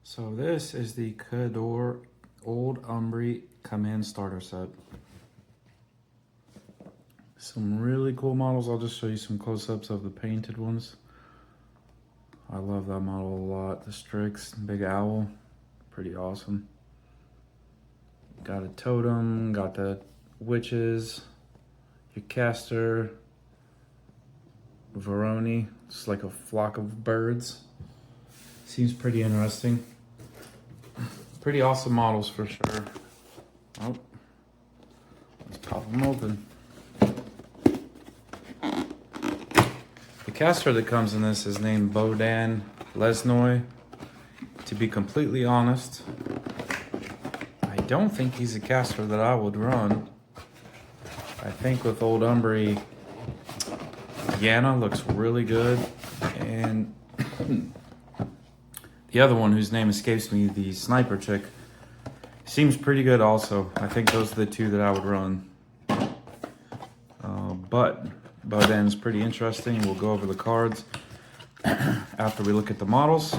So this is the Khador Old Umbrey command starter set. Some really cool models. I'll just show you some close-ups of the painted ones. I love that model a lot. The Strix, big owl, pretty awesome. Got a totem, got the witches, your caster, Veron, it's like a flock of birds. Seems pretty interesting. Pretty awesome models for sure. Oh, let's pop them open. The caster that comes in this is named Bohdan Lesnoi. To be completely honest, I don't think he's a caster that I would run. I think with Old Umbrey, Yana looks really good, and the other one whose name escapes me, the sniper chick, seems pretty good also. I think those are the two that I would run. But Bohdan's pretty interesting. We'll go over the cards after we look at the models.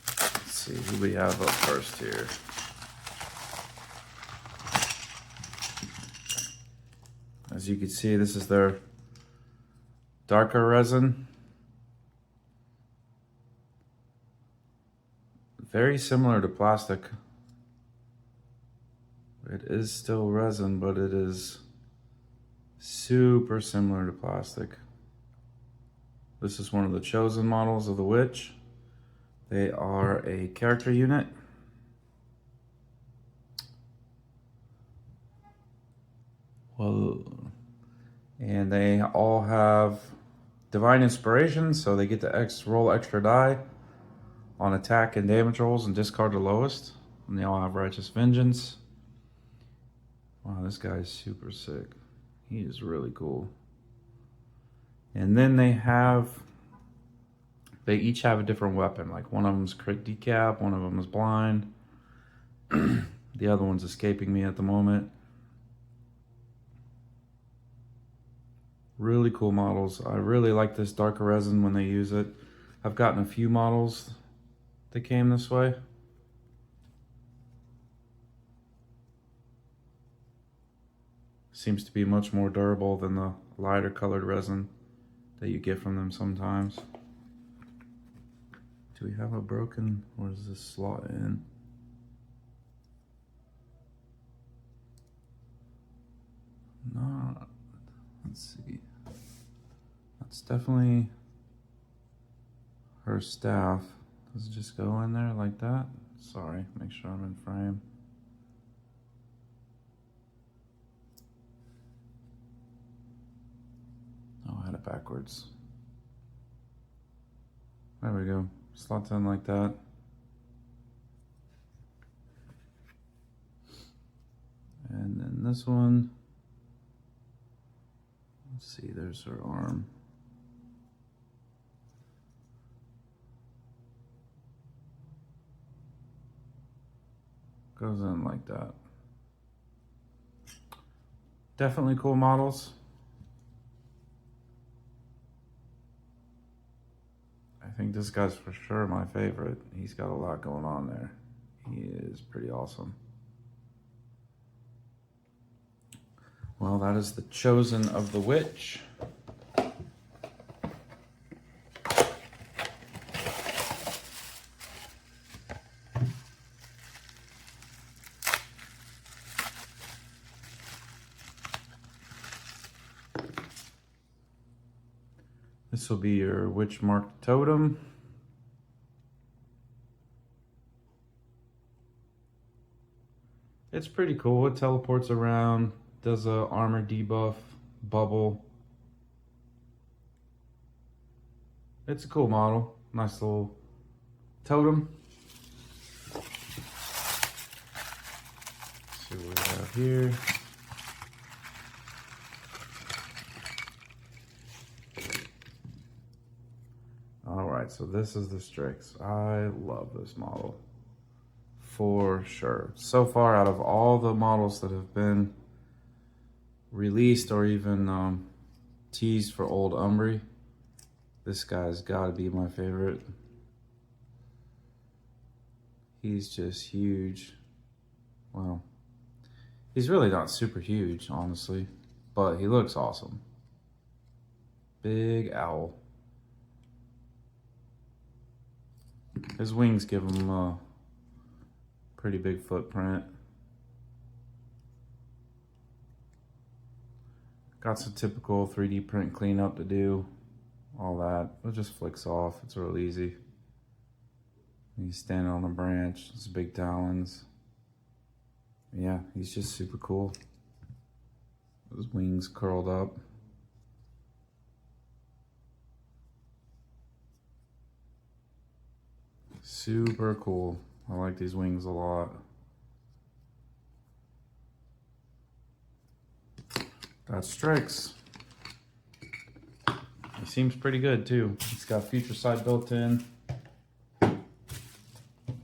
Let's see who we have up first here. As you can see, this is their darker resin. Very similar to plastic. It is still resin, but it is super similar to plastic. This is one of the chosen models of the witch. They are a character unit. Well, and they all have divine inspiration, so they get to roll extra die on attack and damage rolls and discard the lowest. And they all have righteous vengeance. Wow, this guy is super sick. He is really cool. And then they each have a different weapon. Like one of them is crit decap, one of them is blind. The other one's escaping me at the moment. Really cool models. I really like this darker resin when they use it. I've gotten a few models that came this way. Seems to be much more durable than the lighter colored resin that you get from them sometimes. Do we have a broken, where does this slot in? No, let's see. That's definitely her staff. Does it just go in there like that? Sorry, make sure I'm in frame. Oh, I had it backwards. There we go. Slots in like that. And then this one. Let's see, there's her arm. Goes in like that. Definitely cool models. I think this guy's for sure my favorite. He's got a lot going on there. He is pretty awesome. Well, that is the chosen of the witch. This will be your witch marked totem. It's pretty cool. It teleports around, does a armor debuff, bubble. It's a cool model. Nice little totem. Let's see what we have here. Alright, so this is the Strix. I love this model. For sure. So far, out of all the models that have been released or even teased for Old Umbrey, This guy's gotta be my favorite. He's just huge. Well, he's really not super huge, honestly, but he looks awesome. Big owl. His wings give him a pretty big footprint. Got some typical 3D print cleanup to do. All that. It just flicks off. It's real easy. He's standing on a branch. His big talons. Yeah, he's just super cool. His wings curled up. Super cool. I like these wings a lot. That's Strix. He seems pretty good too. He's got future sight built in,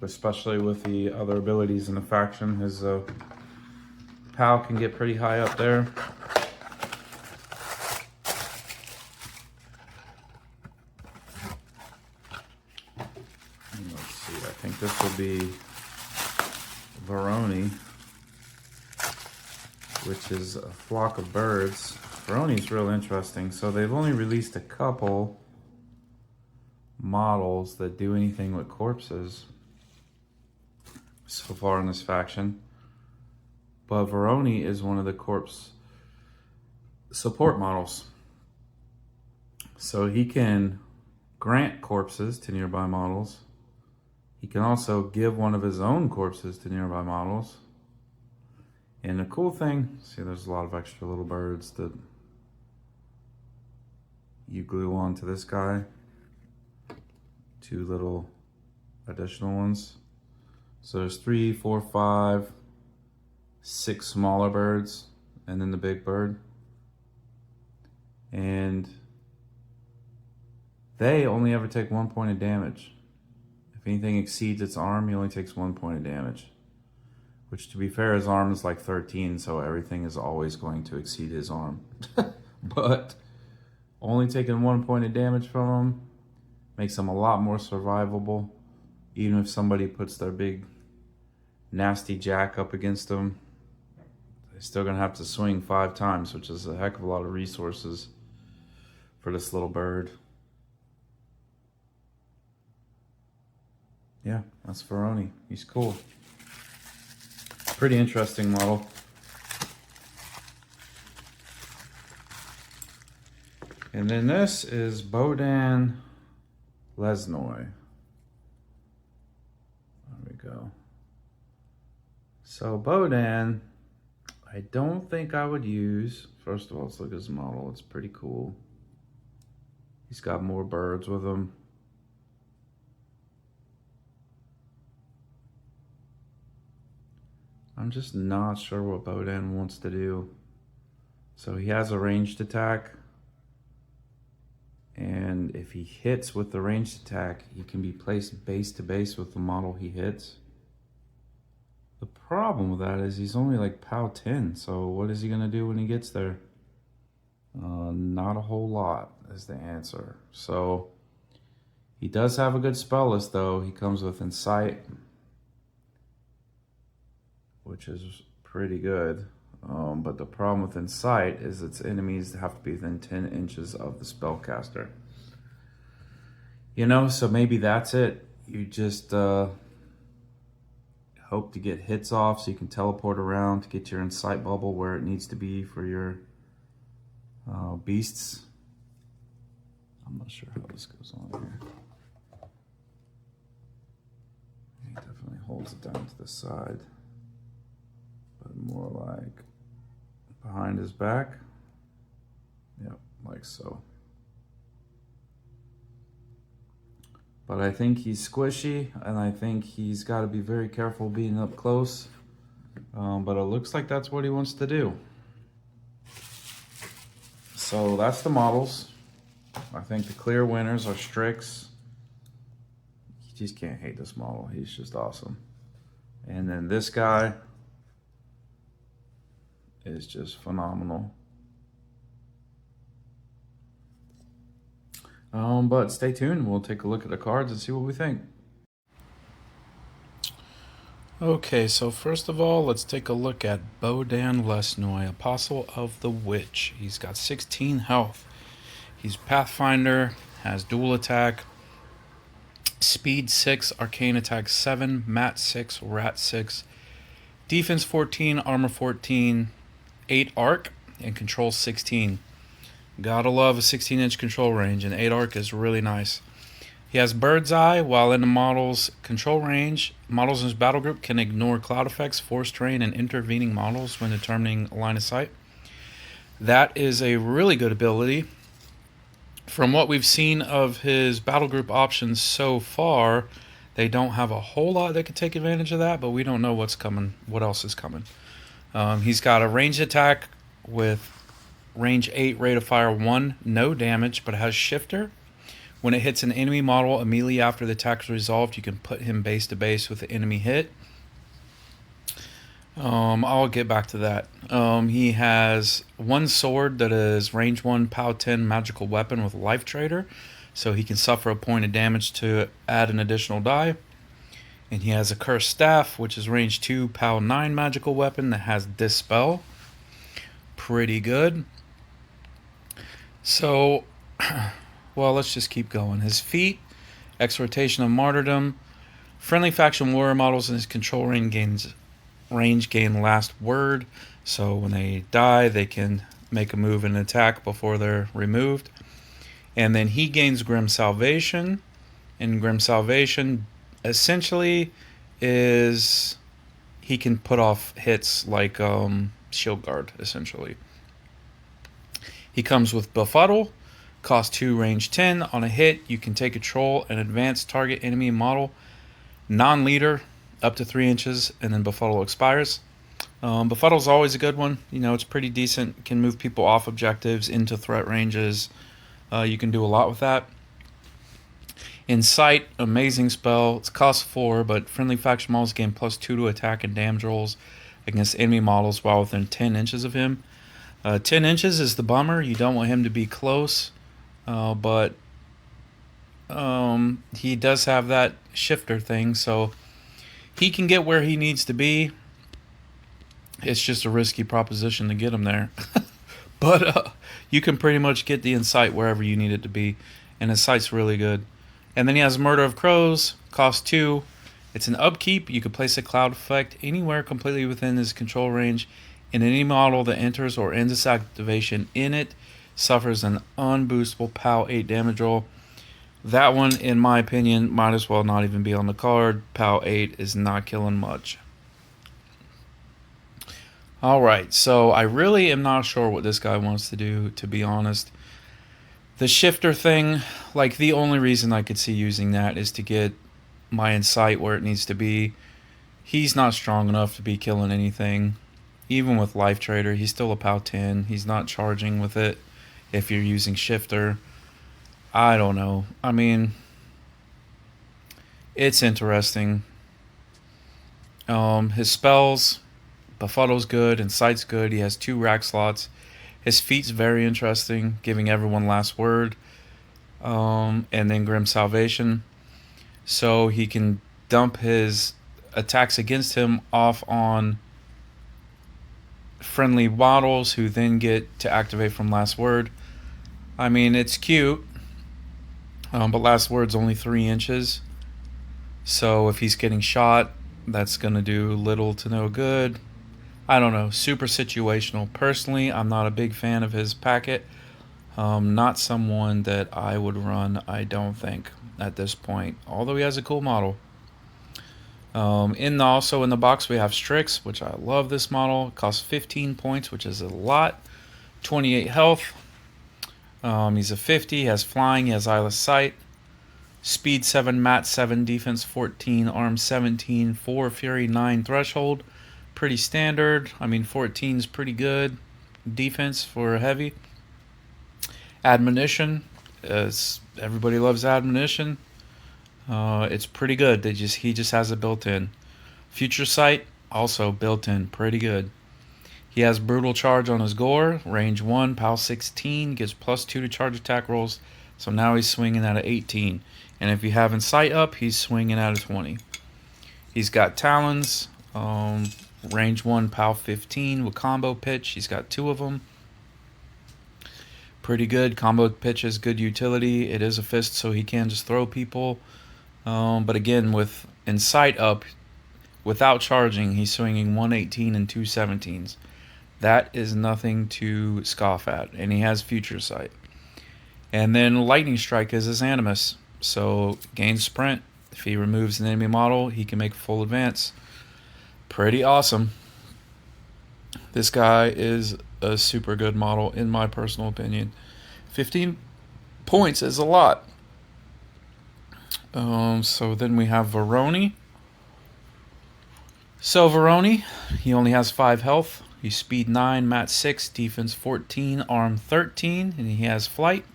especially with the other abilities in the faction. His POW can get pretty high up there. Let's see, I think this will be Veron, which is a flock of birds. Veroni's real interesting. So they've only released a couple models that do anything with corpses so far in this faction. But Veron is one of the corpse support models. So he can grant corpses to nearby models. He can also give one of his own corpses to nearby models. And the cool thing, see there's a lot of extra little birds that you glue onto this guy. 2 little additional ones. So there's 3, 4, 5, 6 smaller birds, and then the big bird. And they only ever take 1 point of damage. If anything exceeds its arm, he only takes 1 point of damage. Which, to be fair, his arm is like 13, so everything is always going to exceed his arm. But only taking 1 point of damage from him makes him a lot more survivable. Even if somebody puts their big nasty jack up against him, they're still gonna have to swing 5 times, which is a heck of a lot of resources for this little bird. Yeah, that's Veron. He's cool. Pretty interesting model. And then this is Bohdan Lesnoi. There we go. So Bohdan, I don't think I would use. First of all, let's look at his model. It's pretty cool. He's got more birds with him. I'm just not sure what Bohdan wants to do. So he has a ranged attack. And if he hits with the ranged attack, he can be placed base to base with the model he hits. The problem with that is he's only like POW 10. So what is he going to do when he gets there? Not a whole lot is the answer. So he does have a good spell list though. He comes with Insight, which is pretty good. But the problem with Insight is its enemies have to be within 10 inches of the spellcaster. You know, so maybe that's it. You just hope to get hits off so you can teleport around to get your Insight bubble where it needs to be for your beasts. I'm not sure how this goes on here. He definitely holds it down to the side. But more like behind his back. Yep, like so. But I think he's squishy, and I think he's got to be very careful being up close. But it looks like that's what he wants to do. So that's the models. I think the clear winners are Strix. You just can't hate this model. He's just awesome. And then this guy is just phenomenal. But stay tuned. We'll take a look at the cards and see what we think. Okay, so first of all, let's take a look at Bohdan Lesnoi, Apostle of the Witch. He's got 16 health. He's Pathfinder, has dual attack, speed 6, arcane attack 7, mat 6, rat 6, defense 14, armor 14, 8 arc, and control 16. Gotta love a 16-inch control range, and 8 arc is really nice. He has Bird's Eye while in the model's control range. Models in his battle group can ignore cloud effects, force terrain, and intervening models when determining line of sight. That is a really good ability. From what we've seen of his battle group options so far, they don't have a whole lot that could take advantage of that, but we don't know what's coming, what else is coming. He's got a ranged attack with range 8, rate of fire 1, no damage, but it has shifter. When it hits an enemy model immediately after the attack is resolved, you can put him base to base with the enemy hit. I'll get back to that. He has one sword that is range 1, POW 10 magical weapon with life trader, so he can suffer a point of damage to add an additional die. And he has a cursed staff, which is range 2, POW 9 magical weapon that has dispel. Pretty good. So, well, let's just keep going. His feat, exhortation of martyrdom, friendly faction warrior models in his control range gain last word, so when they die they can make a move and attack before they're removed. And then he gains Grim Salvation, and Grim Salvation essentially is he can put off hits like Shield Guard, essentially. He comes with Befuddle, cost 2, range 10. On a hit, you can take control and advance target enemy model, non-leader, up to 3 inches, and then Befuddle expires. Befuddle's always a good one. You know, it's pretty decent. Can move people off objectives into threat ranges. You can do a lot with that. Incite, amazing spell. It's cost 4, but friendly faction models gain +2 to attack and damage rolls against enemy models while within 10 inches of him. 10 inches is the bummer. You don't want him to be close, but he does have that shifter thing, so he can get where he needs to be. It's just a risky proposition to get him there. But you can pretty much get the Incite wherever you need it to be, and Incite's really good. And then he has Murder of Crows, cost 2. It's an upkeep. You can place a cloud effect anywhere completely within his control range, and any model that enters or ends its activation in it suffers an unboostable POW 8 damage roll. That one, in my opinion, might as well not even be on the card. POW 8 is not killing much. Alright, so I really am not sure what this guy wants to do, to be honest. The shifter thing, like, the only reason I could see using that is to get my Incite where it needs to be. He's not strong enough to be killing anything. Even with Life Trader, he's still a POW 10. He's not charging with it if you're using shifter. I don't know. I mean, it's interesting. His spells, Befuddle's good, Incite's good. He has 2 rack slots. His feat's very interesting, giving everyone last word. And then Grim Salvation. So he can dump his attacks against him off on friendly models who then get to activate from last word. I mean, it's cute. But last word's only 3 inches. So if he's getting shot, that's going to do little to no good. I don't know. Super situational. Personally, I'm not a big fan of his packet. Not someone that I would run, I don't think, at this point. Although he has a cool model. Also in the box we have Strix, which I love this model. It costs 15 points, which is a lot. 28 health. He's a 50, he has flying, he has eyeless sight. Speed 7, mat 7, defense 14, arm 17, 4 fury, 9 threshold. Pretty standard. I mean, 14 is pretty good defense for a heavy. Admonition, everybody loves admonition. It's pretty good. He just has it built in. Future sight, also built in, pretty good. He has brutal charge on his gore, range 1, POW 16, gives +2 to charge attack rolls, So now he's swinging at a 18. And if you have Insight up, he's swinging at a 20. He's got Talons, range 1, POW 15 with combo pitch. He's got 2 of them. Pretty good. Combo pitch is good utility. It is a fist, so he can just throw people. But again, with Insight up, without charging, he's swinging 118 and 2 17s. That is nothing to scoff at. And he has Future Sight. And then Lightning Strike is his Animus. So gain sprint. If he removes an enemy model, he can make full advance. Pretty awesome. This guy is a super good model, in my personal opinion. 15 points is a lot. So then we have Veroni. So Veroni, he only has 5 health. He's speed 9, mat 6, defense 14, arm 13, and he has flight.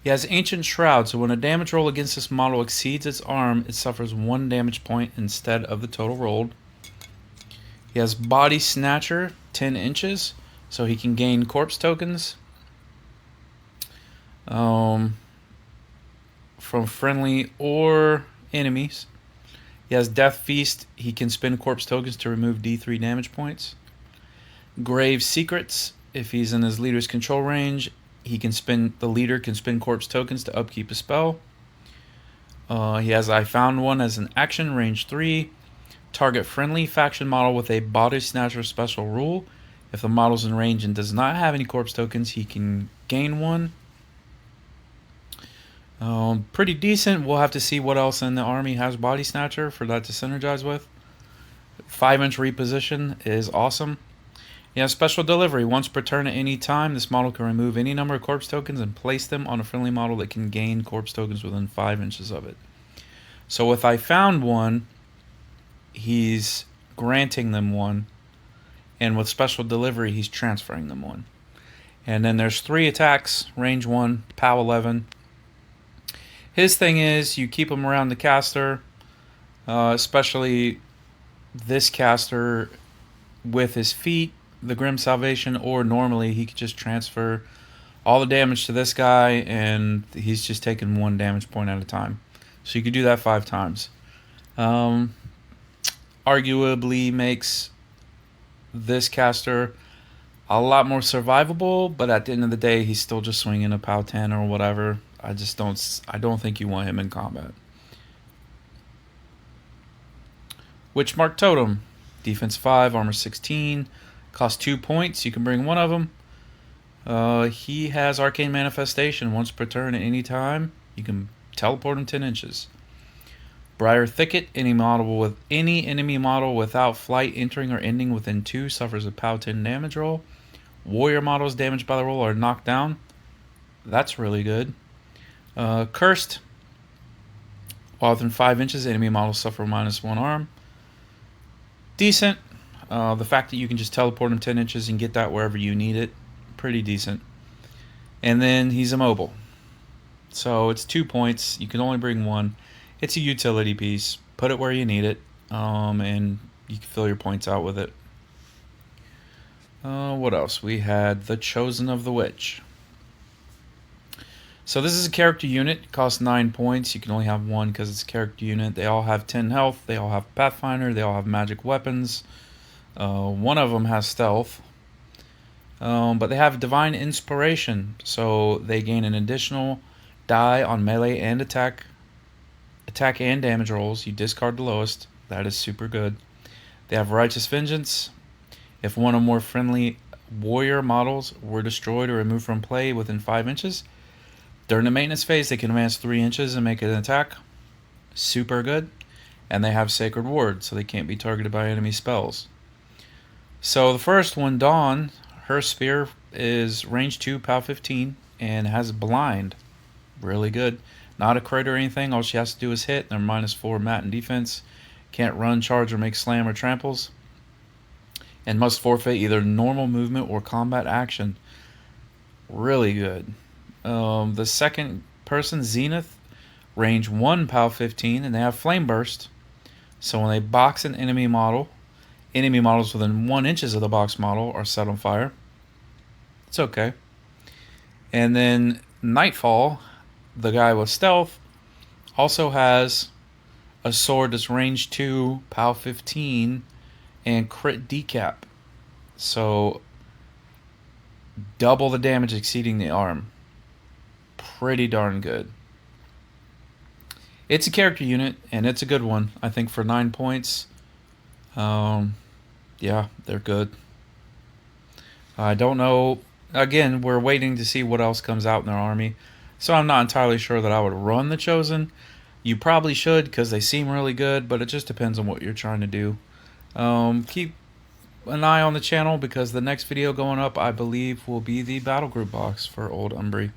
He has Ancient Shroud, so when a damage roll against this model exceeds its arm, it suffers 1 damage point instead of the total rolled. He has Body Snatcher, 10 inches, so he can gain corpse tokens from friendly or enemies. He has Death Feast. He can spend corpse tokens to remove D3 damage points. Grave Secrets. If he's in his leader's control range, the leader can spend corpse tokens to upkeep a spell. He has I Found One as an action, range 3. Target friendly faction model with a Body Snatcher special rule. If the model's in range and does not have any corpse tokens, he can gain 1. Pretty decent. We'll have to see what else in the army has Body Snatcher for that to synergize with. 5-inch reposition is awesome. He has Special Delivery. Once per turn at any time, this model can remove any number of corpse tokens and place them on a friendly model that can gain corpse tokens within 5 inches of it. So with I Found One, he's granting them 1. And with Special Delivery, he's transferring them 1. And then there's 3 attacks, range 1, POW 11. His thing is you keep him around the caster, especially this caster with his feet, the Grim Salvation, or normally he could just transfer all the damage to this guy and he's just taking 1 damage point at a time. So you could do that 5 times. Arguably makes this caster a lot more survivable, but at the end of the day, he's still just swinging a POW 10 or whatever. I don't think you want him in combat. Witchmark Totem, defense 5, armor 16, costs 2 points. You can bring 1 of them. He has Arcane Manifestation. Once per turn at any time, you can teleport him 10 inches. Briar Thicket, any enemy model without flight entering or ending within 2 suffers a POW 10 damage roll. Warrior models damaged by the roll are knocked down. That's really good. Cursed, while within 5 inches, enemy models suffer -1 arm. Decent. The fact that you can just teleport him 10 inches and get that wherever you need it, pretty decent. And then he's immobile. So it's 2 points. You can only bring 1. It's a utility piece. Put it where you need it, and you can fill your points out with it. What else? We had the Chosen of the Witch. So this is a character unit. It costs 9 points. You can only have 1 because it's a character unit. They all have 10 health. They all have Pathfinder. They all have magic weapons. One of them has stealth. But they have Divine Inspiration. So they gain an additional die on melee and attack and damage rolls. You discard the lowest. That is super good. They have Righteous Vengeance. If one or more friendly warrior models were destroyed or removed from play within 5 inches, during the maintenance phase, they can advance 3 inches and make an attack. Super good. And they have Sacred Ward, so they can't be targeted by enemy spells. So the first one, Dawn, her spear is range 2, POW 15, and has Blind. Really good. Not a crit or anything. All she has to do is hit. They're -4 mat and defense. Can't run, charge, or make slam or tramples. And must forfeit either normal movement or combat action. Really good. The second person, Zenith, range 1, POW 15, and they have Flame Burst. So when they box an enemy models within 1 inches of the box model are set on fire. It's okay. And then Nightfall the guy with stealth also has a sword that's range 2, POW 15, and crit decap. So double the damage exceeding the arm. Pretty darn good. It's a character unit, and it's a good one. I think for 9 points, yeah, they're good. I don't know. Again, we're waiting to see what else comes out in their army. So I'm not entirely sure that I would run the Chosen. You probably should because they seem really good, but it just depends on what you're trying to do. Keep an eye on the channel because the next video going up, I believe, will be the battle group box for Old Umbrey.